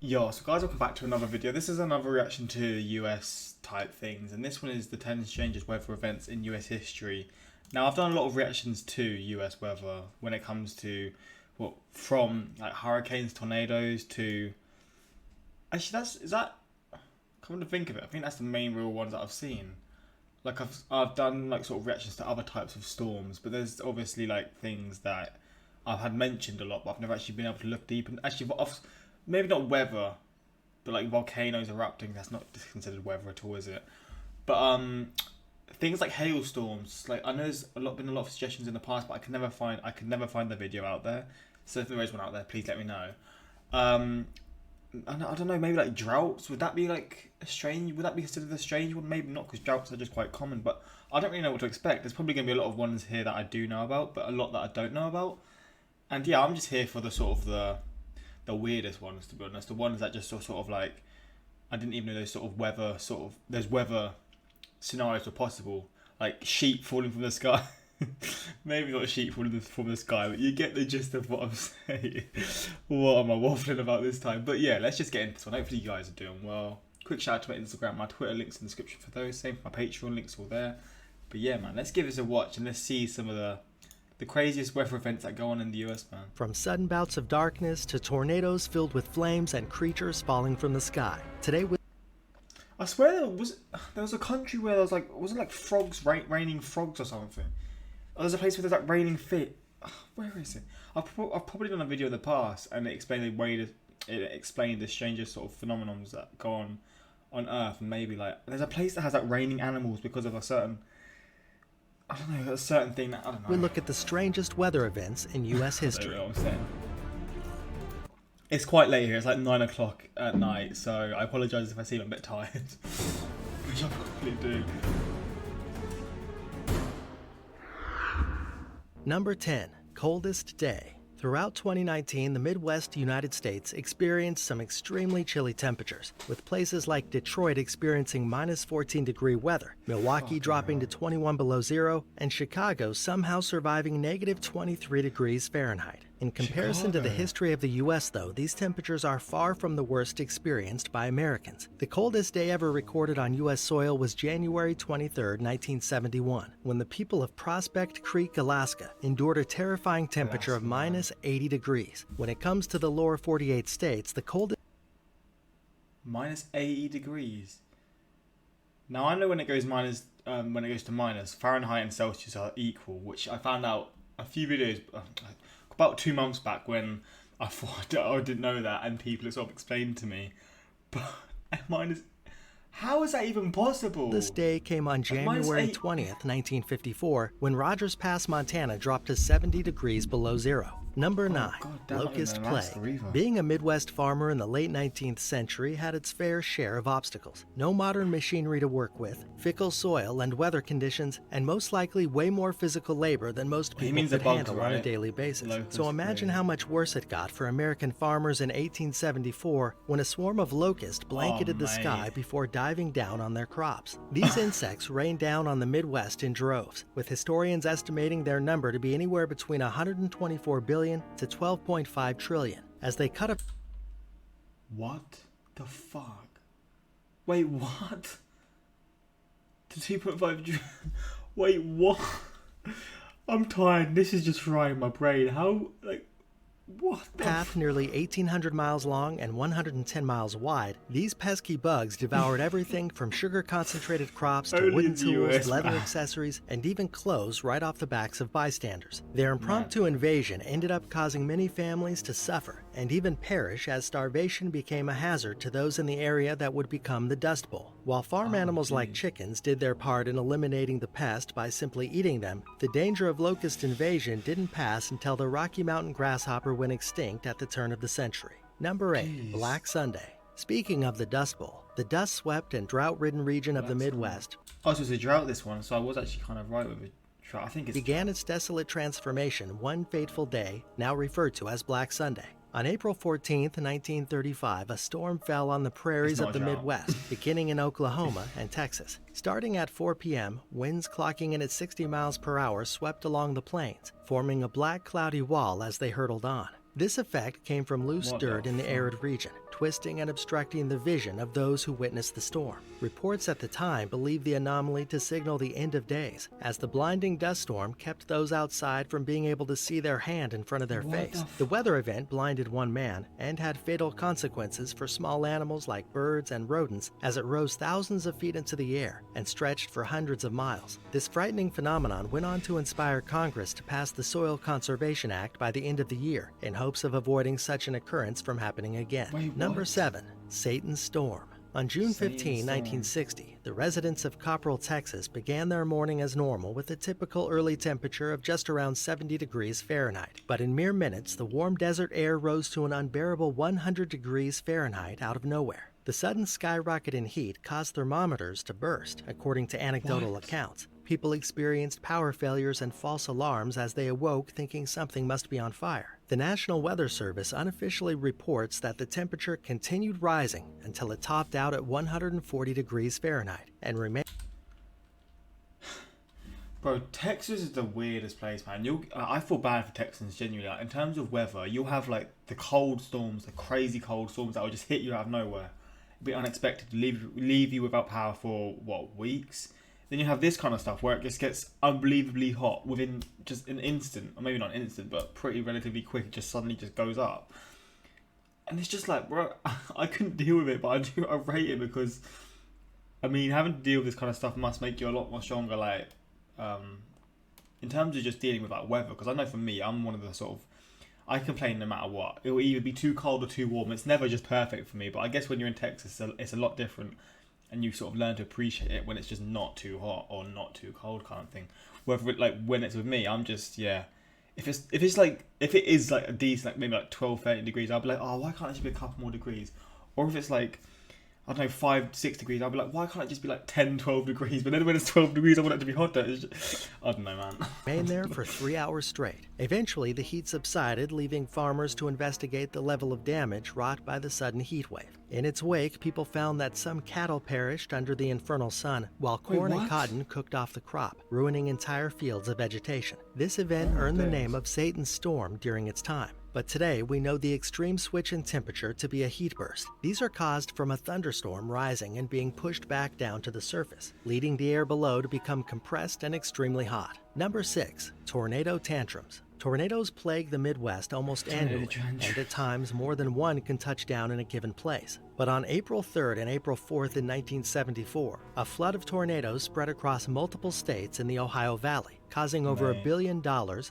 Yo, so guys, welcome back to another video. This is another reaction to US type things, and this one is the 10 strangest weather events in US history. Now, I've done a lot of reactions to US weather when it comes to from like hurricanes, tornadoes to actually is that come to think of it, I think that's the main real ones that I've seen. Like I've done like sort of reactions to other types of storms, but there's obviously like things that I've had mentioned a lot, but I've never actually been able to look deep and actually maybe not weather, but like volcanoes erupting, that's not considered weather at all, is it? But things like hailstorms, like I know there's been a lot of suggestions in the past, but I could never find the video out there. So if there is one out there, please let me know. I don't know, maybe like droughts, would that be like a strange, would that be considered a strange one? Maybe not, because droughts are just quite common, but I don't really know what to expect. There's probably going to be a lot of ones here that I do know about, but a lot that I don't know about. And yeah, I'm just here for the sort of the weirdest ones, to be honest. The ones that just sort of like, I didn't even know those weather scenarios were possible. Like sheep falling from the sky. Maybe not sheep falling from the sky, but you get the gist of what I'm saying. What am I waffling about this time? But yeah, let's just get into this one. Hopefully you guys are doing well. Quick shout out to my Instagram, my Twitter links in the description for those. Same for my Patreon, links all there. But yeah, man, let's give this a watch and let's see some of the craziest weather events that go on in the US, man. From sudden bouts of darkness to tornadoes filled with flames and creatures falling from the sky. Today I swear there was a country where there was like, wasn't like frogs, raining frogs or something. Oh, there's a place where there's like raining fit. Where is it? I've probably done a video in the past and it explained the strangest sort of phenomenons that go on Earth, and maybe like there's a place that has like raining animals because of a certain thing that I don't know. we look at the strangest weather events in US history. I don't know what I'm saying. It's quite late here. It's like 9 o'clock at night, so I apologise if I seem a bit tired, which I probably do. Number 10. Coldest day. Throughout 2019, the Midwest United States experienced some extremely chilly temperatures, with places like Detroit experiencing minus 14-degree weather, Milwaukee dropping to 21 below zero, and Chicago somehow surviving negative 23 degrees Fahrenheit. In comparison to the history of the U.S., though, these temperatures are far from the worst experienced by Americans. The coldest day ever recorded on U.S. soil was January 23, 1971, when the people of Prospect Creek, Alaska, endured a terrifying temperature of minus 80 degrees. When it comes to the lower 48 states, the coldest... Minus 80 degrees. Now, I know when it goes to minus, Fahrenheit and Celsius are equal, which I found out a few videos... about 2 months back, when I thought I didn't know that, and people sort of explained to me. But how is that even possible? This day came on January 20th, 1954, when Rogers Pass, Montana dropped to 70 degrees below zero. Number 9. Locust plague. Being a Midwest farmer in the late 19th century had its fair share of obstacles. No modern machinery to work with, fickle soil and weather conditions, and most likely way more physical labor than most people could handle on a daily basis. So imagine how much worse it got for American farmers in 1874 when a swarm of locusts blanketed the sky before diving down on their crops. These insects rained down on the Midwest in droves, with historians estimating their number to be anywhere between 124 billion to 12.5 trillion as they cut up. What the fuck? Wait, what? To 2.5 Wait, what? I'm tired. This is just frying my brain. How, like, what the path nearly 1,800 miles long and 110 miles wide, these pesky bugs devoured everything from sugar-concentrated crops to wooden tools, leather accessories, and even clothes right off the backs of bystanders. Their impromptu invasion ended up causing many families to suffer and even perish, as starvation became a hazard to those in the area that would become the Dust Bowl. While farm animals like chickens did their part in eliminating the pest by simply eating them, the danger of locust invasion didn't pass until the Rocky Mountain grasshopper went extinct at the turn of the century. Number 8. Black Sunday. Speaking of the Dust Bowl, the dust-swept and drought-ridden region of the Midwest so it's a drought, this one, so I was actually kind of right with it. I think it began its desolate transformation one fateful day, now referred to as Black Sunday. On April 14, 1935, a storm fell on the prairies of the Midwest, beginning in Oklahoma and Texas. Starting at 4 p.m., winds clocking in at 60 miles per hour swept along the plains, forming a black cloudy wall as they hurtled on. This effect came from loose dirt in the arid region. twisting and obstructing the vision of those who witnessed the storm. Reports at the time believed the anomaly to signal the end of days, as the blinding dust storm kept those outside from being able to see their hand in front of their face. The weather event blinded one man and had fatal consequences for small animals like birds and rodents as it rose thousands of feet into the air and stretched for hundreds of miles. This frightening phenomenon went on to inspire Congress to pass the Soil Conservation Act by the end of the year in hopes of avoiding such an occurrence from happening again. Number 7. Satan's Storm. On June 15, 1960, the residents of Copperell, Texas began their morning as normal with a typical early temperature of just around 70 degrees Fahrenheit. But in mere minutes, the warm desert air rose to an unbearable 100 degrees Fahrenheit out of nowhere. The sudden skyrocket in heat caused thermometers to burst, according to anecdotal accounts. People experienced power failures and false alarms as they awoke thinking something must be on fire. The National Weather Service unofficially reports that the temperature continued rising until it topped out at 140 degrees Fahrenheit and remained. Bro, Texas is the weirdest place, man. I feel bad for Texans, genuinely. Like, in terms of weather, you'll have like the cold storms, the crazy cold storms that will just hit you out of nowhere. It'll be unexpected, leave you without power for, weeks? Then you have this kind of stuff where it just gets unbelievably hot within just an instant, or maybe not an instant, but pretty relatively quick. It just suddenly just goes up, and it's just like, bro, I couldn't deal with it, but I rate it because, I mean, having to deal with this kind of stuff must make you a lot more stronger. Like, in terms of just dealing with like weather, because I know for me, I'm one of the sort of, I complain no matter what. It will either be too cold or too warm. It's never just perfect for me. But I guess when you're in Texas, it's a lot different. And you sort of learn to appreciate it when it's just not too hot or not too cold kind of thing. Whether when it's with me, I'm just, yeah. If it is like a decent, like maybe like 12, 13 degrees, I'll be like, oh, why can't it just be a couple more degrees? Or if it's like, I don't know, 5, 6 degrees, I'll be like, why can't it just be like 10, 12 degrees? But then when it's 12 degrees, I want it to be hotter. I don't know, man. Remained there for 3 hours straight. Eventually, the heat subsided, leaving farmers to investigate the level of damage wrought by the sudden heat wave. In its wake, people found that some cattle perished under the infernal sun, while corn and cotton cooked off the crop, ruining entire fields of vegetation. This event earned the name of Satan's Storm during its time. But today, we know the extreme switch in temperature to be a heat burst. These are caused from a thunderstorm rising and being pushed back down to the surface, leading the air below to become compressed and extremely hot. Number 6. Tornado Tantrums. Tornadoes plague the Midwest almost annually, and at times more than one can touch down in a given place. But on April 3rd and April 4th in 1974, a flood of tornadoes spread across multiple states in the Ohio Valley, causing over $1 billion,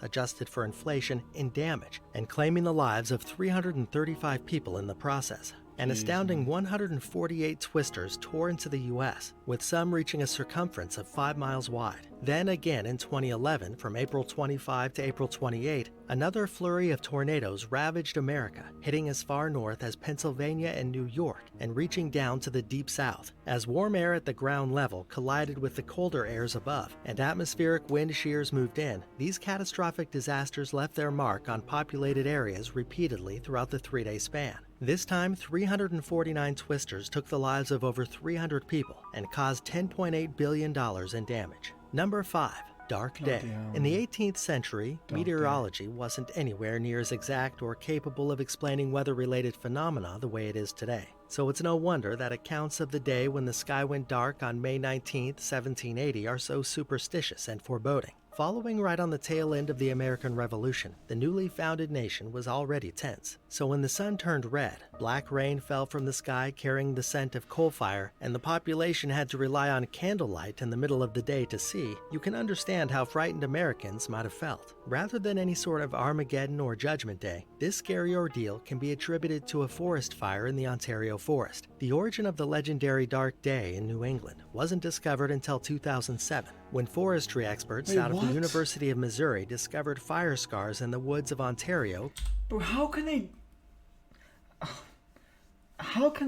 adjusted for inflation, in damage, and claiming the lives of 335 people in the process. An astounding 148 twisters tore into the U.S., with some reaching a circumference of 5 miles wide. Then again in 2011, from April 25 to April 28, another flurry of tornadoes ravaged America, hitting as far north as Pennsylvania and New York, and reaching down to the deep south, as warm air at the ground level collided with the colder airs above, and atmospheric wind shears moved in. These catastrophic disasters left their mark on populated areas repeatedly throughout the 3-day span. This time, 349 twisters took the lives of over 300 people and caused $10.8 billion in damage. Number 5. Dark Day. In the 18th century, meteorology wasn't anywhere near as exact or capable of explaining weather-related phenomena the way it is today. So it's no wonder that accounts of the day when the sky went dark on May 19, 1780 are so superstitious and foreboding. Following right on the tail end of the American Revolution, the newly founded nation was already tense. So when the sun turned red, black rain fell from the sky carrying the scent of coal fire, and the population had to rely on candlelight in the middle of the day to see, you can understand how frightened Americans might have felt. Rather than any sort of Armageddon or Judgment Day, this scary ordeal can be attributed to a forest fire in the Ontario forest. The origin of the legendary Dark Day in New England wasn't discovered until 2007, when forestry experts out of the University of Missouri discovered fire scars in the woods of Ontario. Bro, how can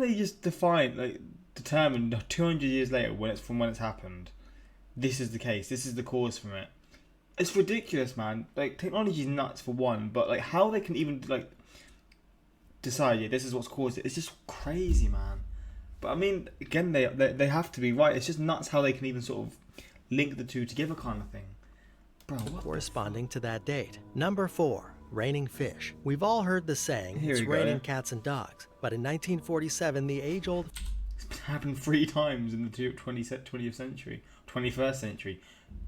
they just determine 200 years later when it's happened, this is the case, this is the cause from it? It's ridiculous, man. Like, technology is nuts for one, but like how they can even decide this is what's caused it, it's just crazy, man. But I mean, again, they have to be right. It's just nuts how they can even sort of link the two together kind of thing. Bro, corresponding to that date. Number 4. raining fish. We've all heard the saying, it's raining cats and dogs. But in 1947, the age-old... It's happened 3 times in the 20th century, 21st century,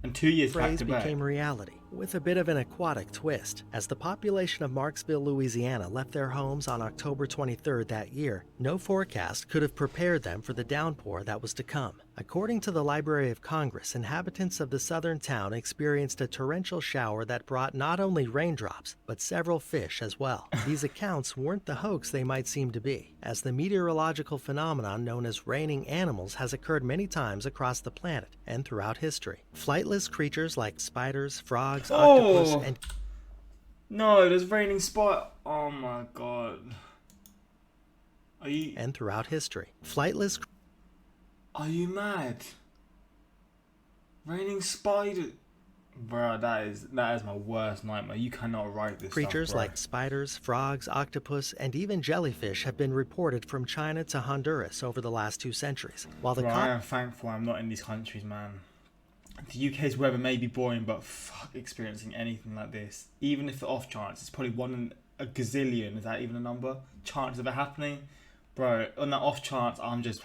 and 2 years back to back. Became reality, with a bit of an aquatic twist. As the population of Marksville, Louisiana left their homes on October 23rd that year, no forecast could have prepared them for the downpour that was to come. According to the Library of Congress, inhabitants of the southern town experienced a torrential shower that brought not only raindrops, but several fish as well. These accounts weren't the hoax they might seem to be, as the meteorological phenomenon known as raining animals has occurred many times across the planet and throughout history. Flightless creatures like spiders, frogs, octopus, and... No, there's raining spot. Oh my god. And throughout history. Flightless... Are you mad? Raining spider... Bro, that is my worst nightmare. You cannot write this Creatures stuff, like spiders, frogs, octopus, and even jellyfish have been reported from China to Honduras over the last 2 centuries. While the I am thankful I'm not in these countries, man. The UK's weather may be boring, but fuck experiencing anything like this. Even if the off chance, it's probably 1 in a gazillion. Is that even a number? Chance of it happening? Bro, on that off chance, I'm just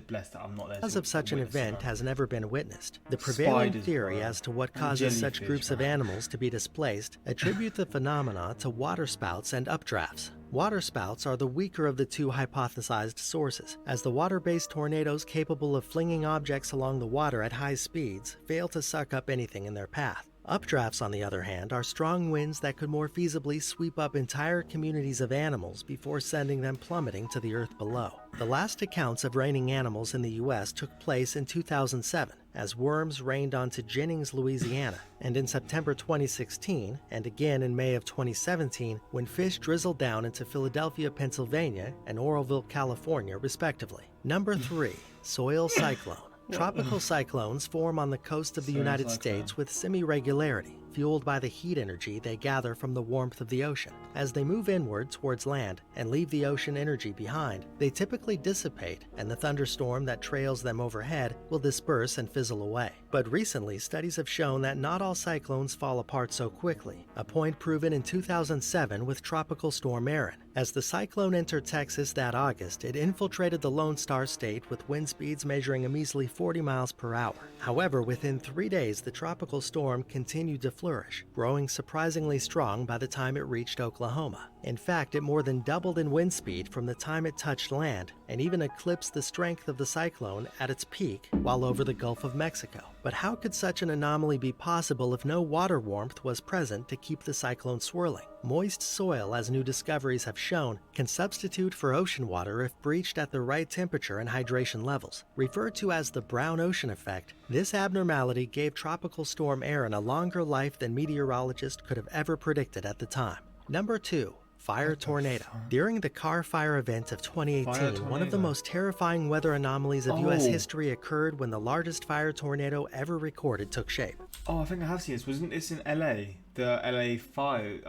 blessed that I'm not there. Because of such an event has never been witnessed. The prevailing theory as to what causes such groups of animals to be displaced attribute the phenomena to waterspouts and updrafts. Waterspouts are the weaker of the 2 hypothesized sources, as the water-based tornadoes capable of flinging objects along the water at high speeds fail to suck up anything in their path. Updrafts, on the other hand, are strong winds that could more feasibly sweep up entire communities of animals before sending them plummeting to the earth below. The last accounts of raining animals in the U.S. took place in 2007, as worms rained onto Jennings, Louisiana, and in September 2016, and again in May of 2017, when fish drizzled down into Philadelphia, Pennsylvania, and Oroville, California, respectively. Number 3. Soil cyclone. Tropical cyclones form on the coast of the United States with semi-regularity, fueled by the heat energy they gather from the warmth of the ocean. As they move inward towards land and leave the ocean energy behind, they typically dissipate, and the thunderstorm that trails them overhead will disperse and fizzle away. But recently, studies have shown that not all cyclones fall apart so quickly, a point proven in 2007 with Tropical Storm Erin. As the cyclone entered Texas that August, it infiltrated the Lone Star State with wind speeds measuring a measly 40 miles per hour. However, within 3 days, the tropical storm continued to flourish, growing surprisingly strong by the time it reached Oklahoma. In fact, it more than doubled in wind speed from the time it touched land, and even eclipsed the strength of the cyclone at its peak while over the Gulf of Mexico. But how could such an anomaly be possible if no water warmth was present to keep the cyclone swirling? Moist soil, as new discoveries have shown, can substitute for ocean water if breached at the right temperature and hydration levels. Referred to as the brown ocean effect, this abnormality gave Tropical Storm Erin a longer life than meteorologists could have ever predicted at the time. Number 2. Fire tornado. During the Carr Fire event of 2018, one of the most terrifying weather anomalies of U.S. history occurred when the largest fire tornado ever recorded took shape. Oh, I think I have seen this. Wasn't this in LA? The LA fire,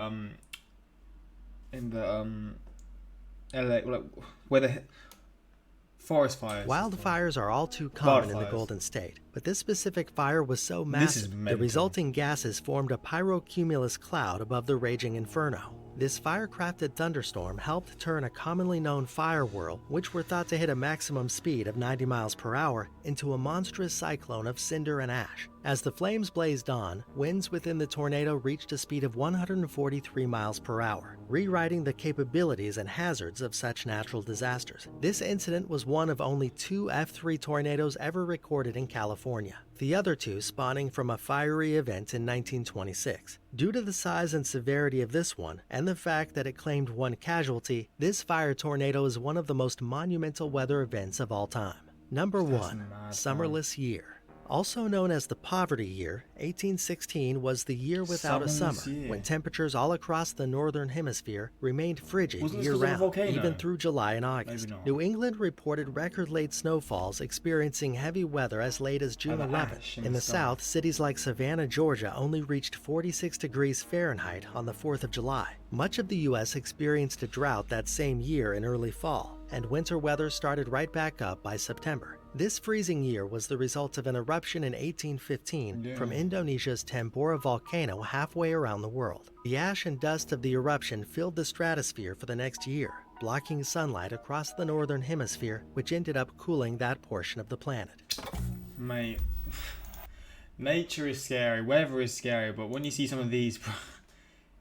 in the LA, where the forest fires. Wildfires are all too common in the Golden State, but this specific fire was so massive, the resulting gases formed a pyrocumulus cloud above the raging inferno. This fire-crafted thunderstorm helped turn a commonly known fire whirl, which were thought to hit a maximum speed of 90 miles per hour, into a monstrous cyclone of cinder and ash. As the flames blazed on, winds within the tornado reached a speed of 143 miles per hour, rewriting the capabilities and hazards of such natural disasters. This incident was one of only 2 F3 tornadoes ever recorded in California, the other 2 spawning from a fiery event in 1926. Due to the size and severity of this one, and the fact that it claimed 1 casualty, this fire tornado is one of the most monumental weather events of all time. Number 1. Summerless Year. Also known as the Poverty Year, 1816 was the year without a summer, when temperatures all across the northern hemisphere remained frigid year-round, even through July and August. New England reported record-late snowfalls, experiencing heavy weather as late as June 11th. In the south, cities like Savannah, Georgia only reached 46 degrees Fahrenheit on the 4th of July. Much of the U.S. experienced a drought that same year in early fall, and winter weather started right back up by September. This freezing year was the result of an eruption in 1815 from Indonesia's Tambora volcano halfway around the world. The ash and dust of the eruption filled the stratosphere for the next year, blocking sunlight across the northern hemisphere, which ended up cooling that portion of the planet. Mate, nature is scary, weather is scary, but when you see some of these,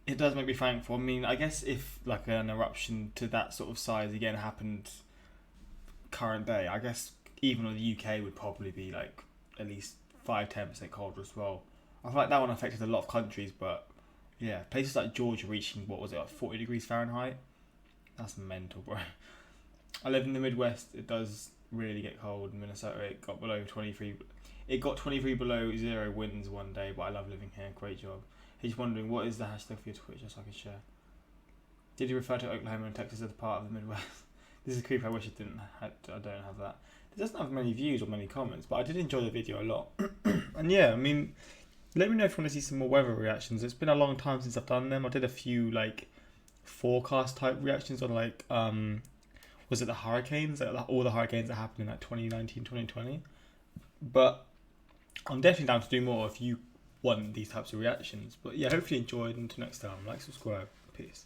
it does make me thankful. I mean, I guess if like an eruption to that sort of size again happened current day, I guess even though the UK would probably be like at least 5-10% colder as well. I feel like that one affected a lot of countries, but yeah, places like Georgia reaching, what was it, like 40 degrees Fahrenheit? That's mental, bro. I live in the Midwest. It does really get cold. In Minnesota, it got below 23. It got 23 below zero winds one day, but I love living here. Great job. He's wondering, what is the hashtag for your Twitch, just so I can share? Did you refer to Oklahoma and Texas as part of the Midwest? This is creepy. I wish I don't have that. It doesn't have many views or many comments, but I did enjoy the video a lot. And yeah, I mean, let me know if you want to see some more weather reactions. It's been a long time since I've done them. I did a few like forecast type reactions on like was it the hurricanes, like all the hurricanes that happened in like 2019, 2020. But I'm definitely down to do more if you want these types of reactions. But yeah, hopefully you enjoyed. Until next time, like, subscribe, peace.